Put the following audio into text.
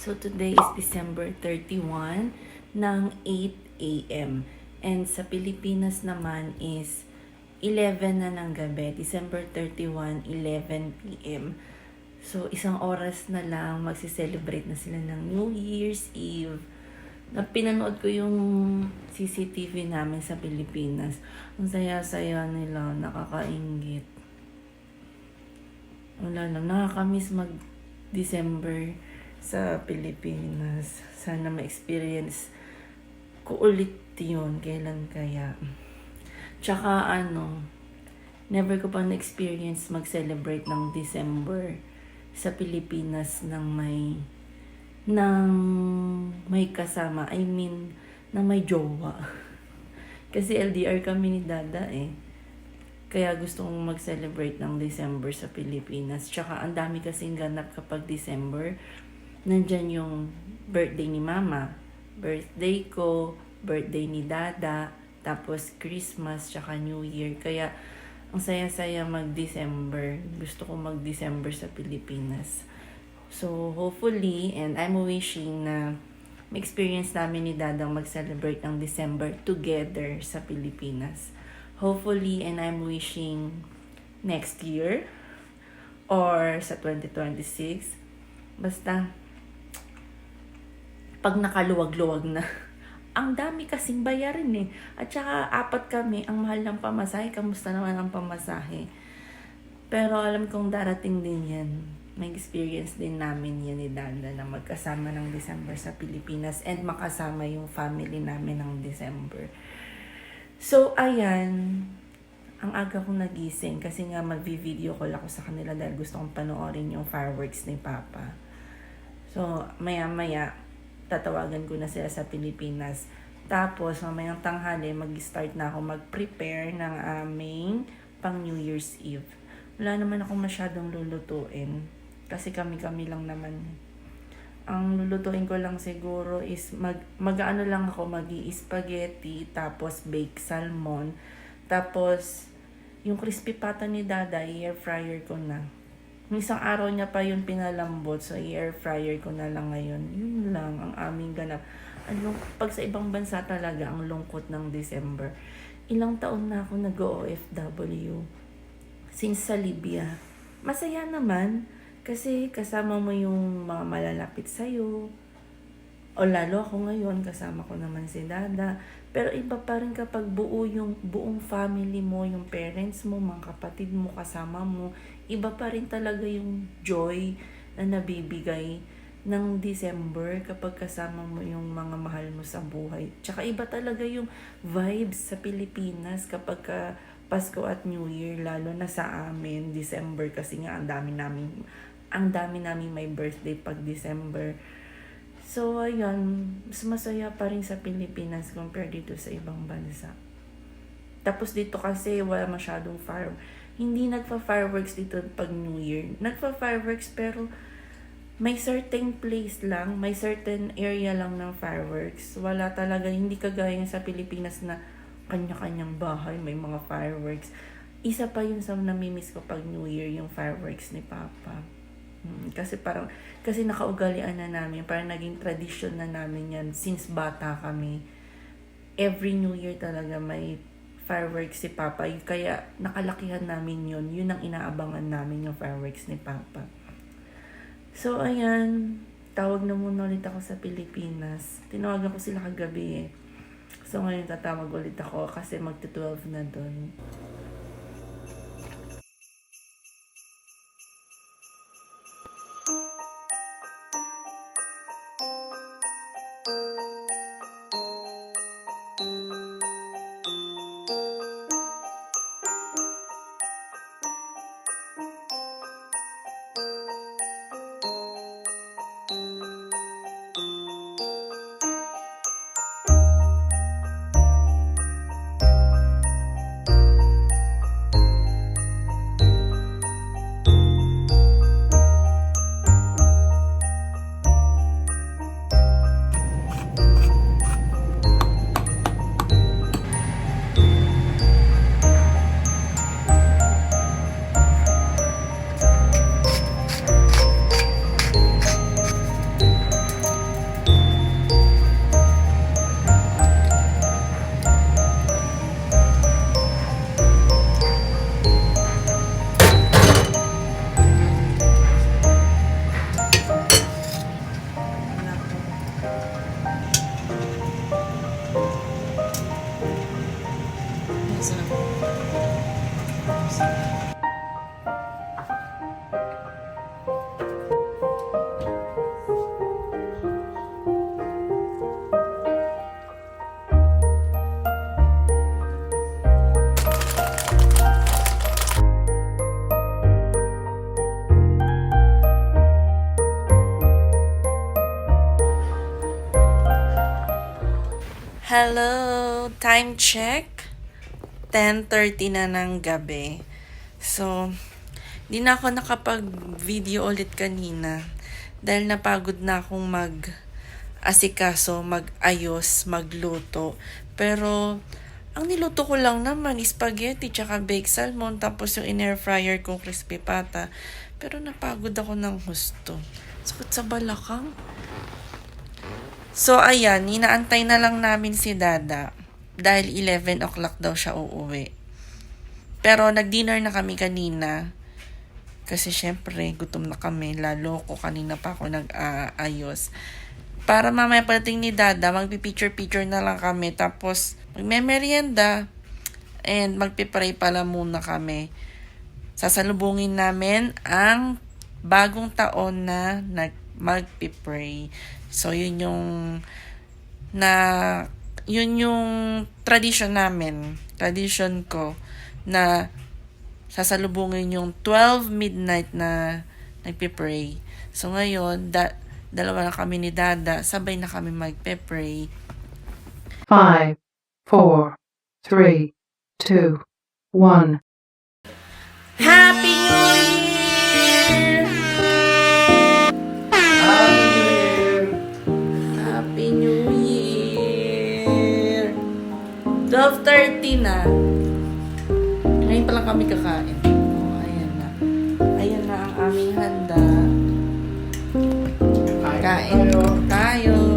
So today is December 31 ng 8 a.m. And sa Pilipinas naman is 11 na ng gabi, December 31, 11 p.m. So isang oras na lang magsi-celebrate na sila ng New Year's Eve. Na pinanood ko yung CCTV namin sa Pilipinas. Ang saya-saya nila, nakakainggit. Wala lang, nakakamiss mag-December sa Pilipinas. Sana ma-experience ko ulit yun, kailan kaya. Tsaka never ko pa na-experience mag-celebrate ng December sa Pilipinas ng may kasama. I mean, na may jowa. Kasi LDR kami ni Dada eh. Kaya gusto kong mag-celebrate ng December sa Pilipinas. Tsaka ang dami kasing ganap kapag December. Nandyan yung birthday ni Mama, birthday ko, birthday ni Dada, tapos Christmas, tsaka New Year. Kaya ang saya-saya mag-December. Gusto kong mag-December sa Pilipinas. So hopefully, and I'm wishing na ma-experience namin ni Dadang mag-celebrate ng December together sa Pilipinas. Hopefully, and I'm wishing next year or sa 2026. Basta, pag nakaluwag-luwag na, ang dami kasing bayarin eh. At saka, 4 kami, ang mahal ng pamasahe. Kamusta naman ang pamasahe? Pero alam kong darating din yan. May experience din namin yan ni Dada na magkasama ng December sa Pilipinas and makasama yung family namin ng December. So, ayan. Ang aga kong nagising kasi nga mag-video call ako sa kanila dahil gusto kong panoorin yung fireworks ni Papa. So, maya-maya, tatawagan ko na sila sa Pilipinas. Tapos, mamayang tanghali, mag-start na ako mag-prepare ng aming pang New Year's Eve. Wala naman ako masyadong lulutuin. Kasi kami-kami lang naman. Ang lulutuin ko lang siguro is mag-ano lang ako, mag-i-spaghetti, tapos bake salmon, tapos yung crispy pata ni Dada, i-air fryer ko na. Isang araw niya pa yun pinalambot, so i-air fryer ko na lang ngayon. Yun lang ang aming ganap. Pag sa ibang bansa talaga, ang lungkot ng December. Ilang taon na ako nag-OFW. Since sa Libya. Masaya naman. Kasi kasama mo yung mga malalapit sa'yo. O lalo ako ngayon, kasama ko naman si Dada. Pero iba pa rin kapag yung buong family mo, yung parents mo, mga kapatid mo, kasama mo. Iba pa rin talaga yung joy na nabibigay ng December kapag kasama mo yung mga mahal mo sa buhay. Tsaka iba talaga yung vibes sa Pilipinas kapag Pasko at New Year, lalo na sa amin, December, kasi nga ang dami namin may birthday pag December. So, ayun, mas masaya pa rin sa Pilipinas compare dito sa ibang bansa. Tapos dito kasi wala masyadong hindi nagpa-fireworks dito pag New Year. Nagpa-fireworks pero may certain place lang, may certain area lang ng fireworks. Wala talaga, hindi kagaya sa Pilipinas na kanya-kanyang bahay, may mga fireworks. Isa pa yun sa namimiss ko pag New Year, yung fireworks ni Papa. Kasi nakaugalian na namin, parang naging tradition na namin yan since bata kami. Every New Year talaga may fireworks si Papa. Kaya nakalakihan namin yun ang inaabangan namin, yung fireworks ni Papa. So ayan, tawag na muna ulit ako sa Pilipinas. Tinawagan ko sila kagabi eh. So ngayon tatawag ulit ako kasi magti-12 na dun. Hello! Time check. 10:30 na ng gabi. So, di na ako nakapag-video ulit kanina. Dahil napagod na akong mag-asikaso, mag-ayos, magluto. Pero, ang niluto ko lang naman is spaghetti tsaka baked salmon. Tapos yung in-air fryer kong crispy pata. Pero napagod ako ng husto. Sakit sa balakang. So, ayan, inaantay na lang namin si Dada. Dahil 11 o'clock daw siya uuwi. Pero nag-dinner na kami kanina. Kasi syempre, gutom na kami. Lalo ko kanina pa ako nag-ayos. Para mamaya pagdating ni Dada, magpipicture-picture na lang kami. Tapos, magme-merienda. And magpipray pala muna kami. Sasalubungin namin ang bagong taon na magpipray. So, yun yung tradition namin. Tradition ko na sasalubungin yung 12 midnight na nagpipray. So, ngayon, dalawa na kami ni Dada. Sabay na kami magpipray. 5, 4, 3, 2, 1. Happy New Year! Happy New Year! 12:30 na. Ngayon pa lang kami kakain. Oh, ayan na. Ayan na ang aming handa. Kain tayo.